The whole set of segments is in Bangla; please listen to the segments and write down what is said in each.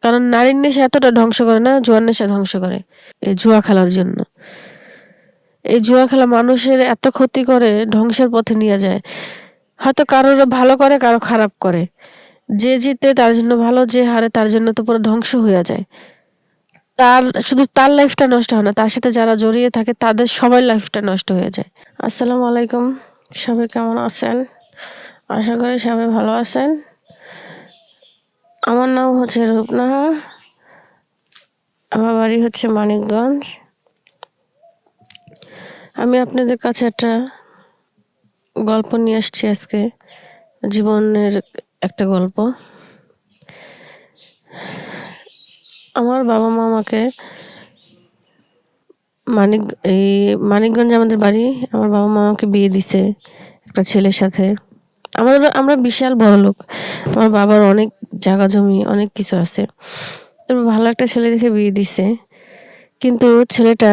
কারণ নারীর নেশা এতটা ধ্বংস করে না, জুয়ার নেশা ধ্বংস করে। এই জুয়া খেলার জন্য, এই জুয়া খেলা মানুষের এত ক্ষতি করে, ধ্বংসের পথে নিয়ে যায়। হয়তো কারোর ভালো করে, কারো খারাপ করে। যে জিতে তার জন্য ভালো, যে হারে তার জন্য তো পুরো ধ্বংস হয়ে যায়। তার শুধু তার লাইফটা নষ্ট হয় না, তার সাথে যারা জড়িয়ে থাকে তাদের সবার লাইফটা নষ্ট হয়ে যায়। আসসালামু আলাইকুম, সবাই কেমন আছেন? আশা করি সবাই ভালো আছেন। আমার নাম হচ্ছে রূপনাহা, আমার বাড়ি হচ্ছে মানিকগঞ্জ। আমি আপনাদের কাছে একটা গল্প নিয়ে আসছি আজকে, জীবনের একটা গল্প। আমার বাবা মা আমাকে এই মানিকগঞ্জে আমাদের বাড়ি। আমার বাবা মা আমাকে বিয়ে দিছে একটা ছেলের সাথে। আমরা বিশাল বড়লোক, আমার বাবার অনেক জায়গা জমি অনেক কিছু আছে। তবে ভালো একটা ছেলে দেখে বিয়ে দিছে, কিন্তু ছেলেটা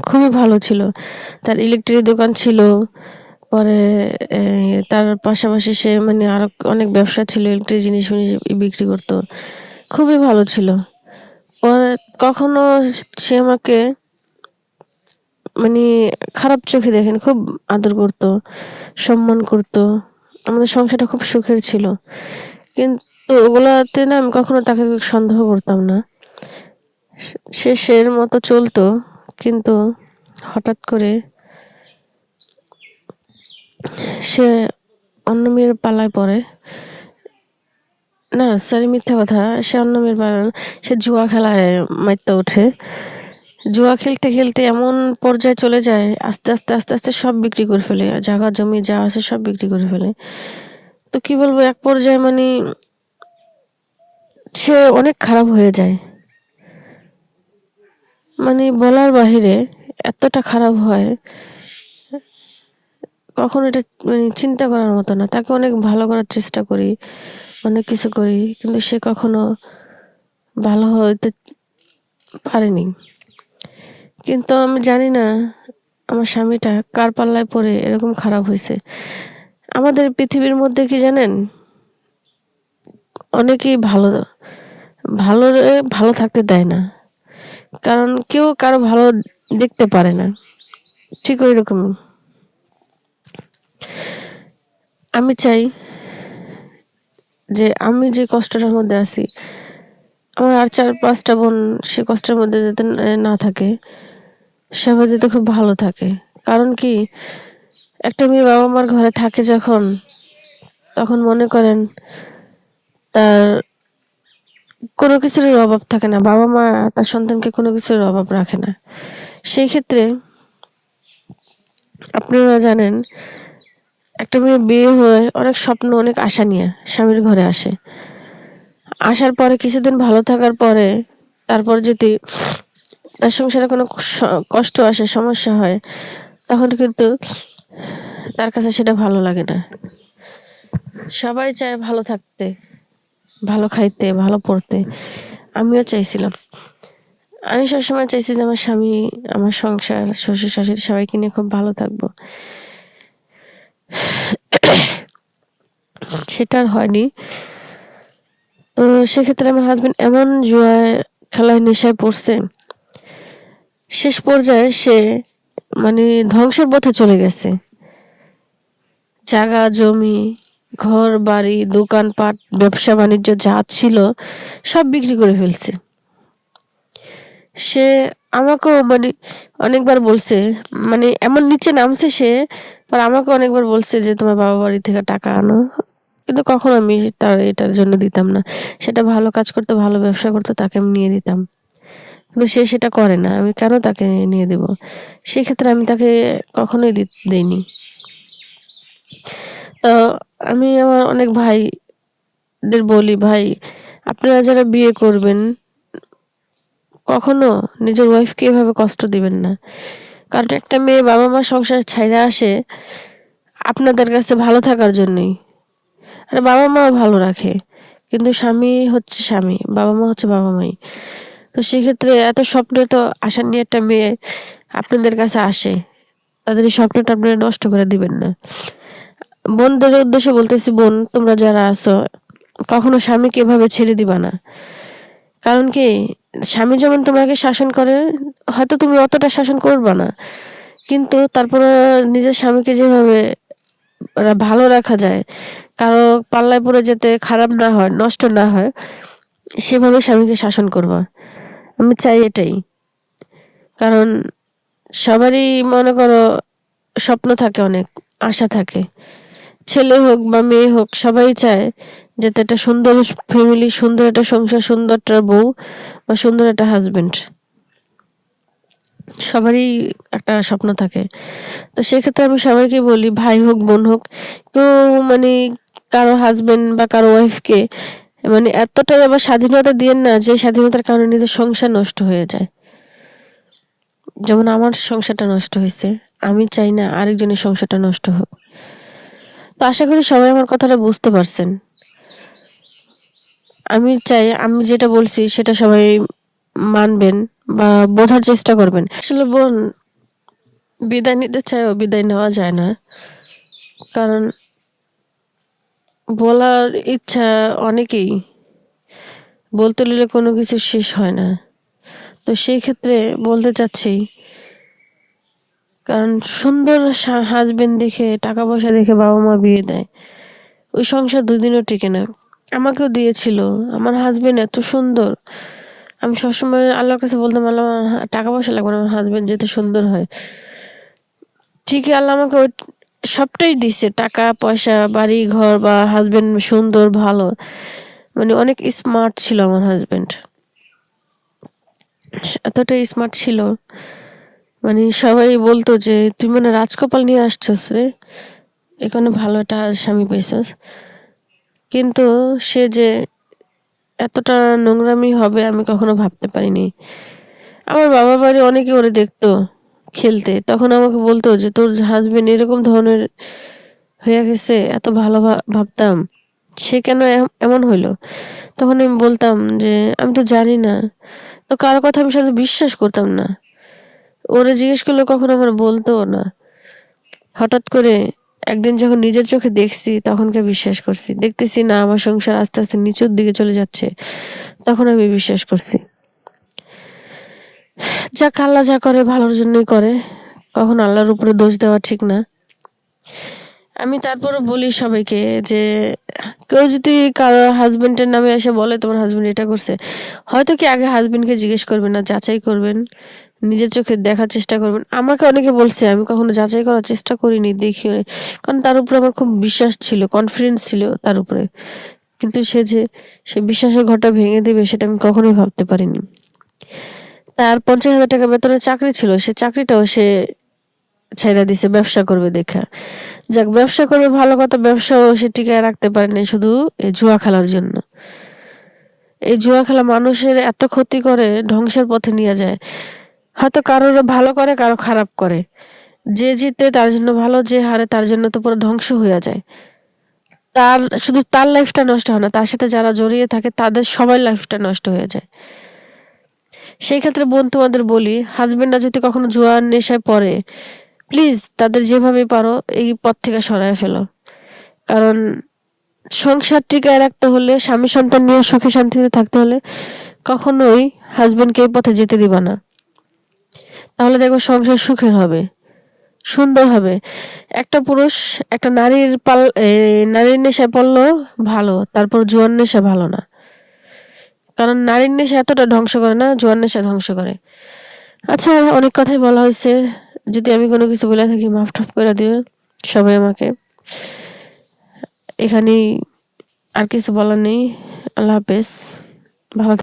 খুবই ভালো ছিল। তার ইলেকট্রিক দোকান ছিল, পরে তার পাশাপাশি সে মানে আরো অনেক ব্যবসা ছিল, ইলেকট্রিক জিনিস বিক্রি করতো, খুবই ভালো ছিল। পরে কখনো সে আমাকে মানে খারাপ চোখে দেখেন, খুব আদর করতো, সম্মান করতো। আমাদের সংসারটা খুব সুখের ছিল, কিন্তু ওগুলাতে না আমি কখনো তাকে সন্দেহ করতাম না। সে সের মতো চলতো, কিন্তু হঠাৎ করে সে অন্য মেয়ের পালায় পড়ে। না সরি, মিথ্যা কথা, সে অন্য মেয়ের পালায়, সে জুয়া খেলায় মাইতে ওঠে। জুয়া খেলতে খেলতে এমন পর্যায়ে চলে যায়, আস্তে আস্তে আস্তে আস্তে সব বিক্রি করে ফেলে, জায়গা জমি যা আছে সব বিক্রি করে ফেলে। তো কি বলবো, এক পর্যায়ে মানে সে অনেক খারাপ হয়ে যায়, মানে বলার বাহিরে এতটা খারাপ হয়, কখন এটা মানে চিন্তা করার মতো না। তাকে অনেক ভালো করার চেষ্টা করি, অনেক কিছু করি, কিন্তু সে কখনো ভালো হইতে পারেনি। কিন্তু আমি জানি না আমার স্বামীটা কার পাল্লায় পড়ে এরকম খারাপ হয়েছে। আমাদের পৃথিবীর মধ্যে কি জানেন, অনেকেই ভালো ভালো ভালো থাকতে দেয় না, কারণ কেউ কারো ভালো দেখতে পারে না। ঠিক ওই রকম আমি চাই যে আমি যে কষ্টটার মধ্যে আছি, আমার আর 4-5টা বোন সে কষ্টের মধ্যে যাতে না থাকে, সবাই যাতে খুব ভালো থাকে। কারণ কি, একটা মেয়ে বাবা মার ঘরে থাকে যখন, তখন মনে করেন তার কোনো কিছুর অভাব থাকে না। বাবা মা তার সন্তানকে কোনো কিছুর অভাব রাখে না। সেই ক্ষেত্রে আপনারা জানেন, একটা মেয়ে বিয়ে হয়ে অনেক স্বপ্ন অনেক আশা নিয়ে স্বামীর ঘরে আসে। আসার পরে কিছুদিন ভালো থাকার পরে তারপর যদি তার সংসারে কোনো কষ্ট আসে, সমস্যা হয়, তখন কিন্তু তার কাছে সেটা ভালো লাগে না। সবাই চায় ভালো থাকতে, ভালো খাইতে, ভালো পড়তে। আমিও চাইছিলাম, আমি সবসময় চাইছি যে আমার স্বামী, আমার সংসার, শ্বশুর শাশুড়ি সবাইকে নিয়ে খুব ভালো থাকবো। সেটা আর হয়নি। তো সেক্ষেত্রে আমার হাজবেন্ড এমন জুয়ায় খেলায় নেশায় পড়ছে, শেষ পর্যায়ে সে মানে ধ্বংসের পথে চলে গেছে। জায়গা জমি, ঘর বাড়ি, দোকানপাট, ব্যবসা বাণিজ্য যা ছিল সব বিক্রি করে ফেলছে। সে আমাকেও মানে অনেকবার বলছে, মানে এমন নিচে নামছে সে, পর আমাকে অনেকবার বলছে যে তোমার বাবা বাড়ি থেকে টাকা আনো, কিন্তু কখনো আমি তার এটার জন্য দিতাম না। সেটা ভালো কাজ করতে, ভালো ব্যবসা করতে, তাকে আমি নিয়ে দিতাম, কিন্তু সে সেটা করে না। আমি কেন তাকে নিয়ে দেব? সেক্ষেত্রে আমি তাকে কখনোই দেইনি। তো আমি আমার অনেক ভাইদের বলি, ভাই আপনারা যারা বিয়ে করবেন, কখনো নিজের ওয়াইফকে এভাবে কষ্ট দিবেন না। কারণ একটা মেয়ে বাবা মা সংসার ছাইরা আসে আপনাদের কাছে ভালো থাকার জন্যই। আর বাবা মা ভালো রাখে, কিন্তু স্বামী হচ্ছে স্বামী, বাবা মা হচ্ছে বাবা মাই। তো সেক্ষেত্রে এত স্বপ্নে তো আশা নিয়ে একটা মেয়ে আপনাদের কাছে আসে, তাদের এই স্বপ্নটা আপনারা নষ্ট করে দিবেন না। বোনদের উদ্দেশ্যে বলতেছি, বোন তোমরা যারা আছো, কখনো স্বামীকে এভাবে ছেড়ে দিবা না। কারণ কি, স্বামী যেমন তোমাকে শাসন করে, হয়তো তুমি অতটা শাসন করবা না, কিন্তু তারপরে নিজের স্বামীকে যেভাবে ভালো রাখা যায়, কারো পাল্লায় পড়ে যেতে খারাপ না হয়, নষ্ট না হয়, সেভাবে স্বামীকে শাসন করবা। আমি চাই এটাই। কারণ সবারই মনে করো স্বপ্ন থাকে, অনেক আশা থাকে। ছেলে হোক বা মেয়ে হোক, সবাই চায় যাতে একটা সুন্দর ফ্যামিলি, সুন্দর একটা সংসার, সুন্দর একটা বউ বা সুন্দর একটা হাজবেন্ড, সবারই একটা স্বপ্ন থাকে। তো সেক্ষেত্রে আমি সবাইকে বলি, ভাই হোক বোন হোক, কেউ মানে কারো হাজবেন্ড বা কারো ওয়াইফকে মানে এতটাই আবার স্বাধীনতা দিয়েন না যে স্বাধীনতার কারণে নিজের সংসার নষ্ট হয়ে যায়। যেমন আমার সংসারটা নষ্ট হয়েছে, আমি চাই না আরেকজনের সংসারটা নষ্ট হোক। তো আশা করি সবাই আমার কথাটা বুঝতে পারছেন। আমি চাই আমি যেটা বলছি সেটা সবাই মানবেন বা বোঝার চেষ্টা করবেন। আসলে বোন, বিদায় নিতে চাইও বিদায় নেওয়া যায় না। কারণ বলার ইচ্ছা অনেকেই, বলতে নিলে কোনো কিছু শেষ হয় না। তো সেই ক্ষেত্রে বলতে চাচ্ছি, কারণ সুন্দর হাজবেন্ড দেখে, টাকা পয়সা দেখে বাবা মা বিয়ে দেয়, ওই সংসার দুদিনও টিকে না। আমাকেও দিয়েছিল, আমার হাজবেন্ড এত সুন্দর, আমি সবসময় আল্লাহর কাছে বলতাম, আল্লাহ আমার টাকা পয়সা লাগবে না, আমার হাজবেন্ড যেতে সুন্দর হয়। ঠিকই আল্লাহ আমাকে ওই সবটাই দিছে, টাকা পয়সা, বাড়ি ঘর বা হাজবেন্ড সুন্দর ভালো, মানে অনেক স্মার্ট ছিল আমার হাজবেন্ড। এতটাই স্মার্ট ছিল, মানে সবাই বলতো যে তুই মানে রাজকপাল নিয়ে আসছস রে, এখানে ভালো একটা স্বামী পাইছস। কিন্তু সে যে এতটা নোংরামি হবে আমি কখনো ভাবতে পারিনি। আমার বাবার বাড়ি অনেকে ওরে দেখতো খেলতে, তখন আমাকে বলতো যে তোর হাজবেন্ড এরকম ধরনের হয়ে গেছে, এত ভালো ভাবতাম, সে কেন এমন হইলো? তখন আমি বলতাম যে আমি তো জানি না। তো কারো কথা আমি সাথে বিশ্বাস করতাম না, ওরা জিজ্ঞেস করলে কখনো আমার বলতো না। হঠাৎ করে একদিন যখন নিজের চোখে দেখছি, তখনকে বিশ্বাস করছি। দেখতেছি না আমার সংসার আস্তে আস্তে নিচুর দিকে চলে যাচ্ছে, তখন আমি বিশ্বাস করছি। যাক, আল্লাহ যা করে ভালোর জন্যই করে, কখন আল্লাহর উপরে দোষ দেওয়া ঠিক না। আমি তারপরে বলি সবাইকে যে কেউ যদি কারো হাজবেন্ডের নামে এসে বলে তোমার হাজবেন্ড এটা করছে, হয়তো কি আগে হাজবেন্ডকে জিজ্ঞেস করবেন না, যাচাই করবেন, নিজের চোখে দেখার চেষ্টা করবেন। আমাকে অনেকে বলছে, আমি কখনো যাচাই করার চেষ্টা করিনি, দেখি, কারণ তার উপরে আমার খুব বিশ্বাস ছিল, কনফিডেন্স ছিল তার উপরে। কিন্তু সে যে সে বিশ্বাসের ঘরটা ভেঙে দেবে সেটা আমি কখনোই ভাবতে পারিনি। তার 50,000 টাকা বেতনের চাকরি ছিল, সে চাকরিটাও সে ছেড়ে দিছে ব্যবসা করবে দেখা। যাক, ব্যবসা করবে ভালো কথা, ব্যবসাও সে টিকায় রাখতে পারেনি শুধু এই জুয়া খেলার জন্য। এই জুয়া খেলা মানুষের এত ক্ষতি করে, ধ্বংসের পথে নিয়ে যায়। হয়তো কারোর ভালো করে, কারো খারাপ করে। যে জিতে তার জন্য ভালো, যে হারে তার জন্য তো পুরো ধ্বংস হয়ে যায়। তার শুধু তার লাইফটা নষ্ট হয় না, তার সাথে যারা জড়িয়ে থাকে তাদের সবার লাইফটা নষ্ট হয়ে যায়। সেই ক্ষেত্রে বোন, তোমাদের বলি, হাজবেন্ডরা যদি কখনো জুয়ার নেশায় পড়ে, প্লিজ তাদের যেভাবে পারো এই পথ থেকে সরায় ফেলো। কারণ সংসার টিকায় রাখতে হলে, স্বামী সন্তান নিয়ে সুখে শান্তিতে থাকতে হলে কখনোই হাজবেন্ডকে এই পথে যেতে দিবা না। তাহলে দেখো সংসার সুখের হবে, সুন্দর হবে। একটা পুরুষ একটা নারীর নেশায় পড়লো ভালো, তারপর জুয়ার নেশা ভালো না। কারণ নারীর নেশা এতটা ধ্বংস করে না, জুয়ার নেশা ধ্বংস করে। আচ্ছা, অনেক কথাই বলা হয়েছে, যদি আমি কোনো কিছু বলে থাকি মাফ টাফ করে দিও সবাই আমাকে। এখানেই, আর কিছু বলার নেই। আল্লাহ হাফেজ, ভালো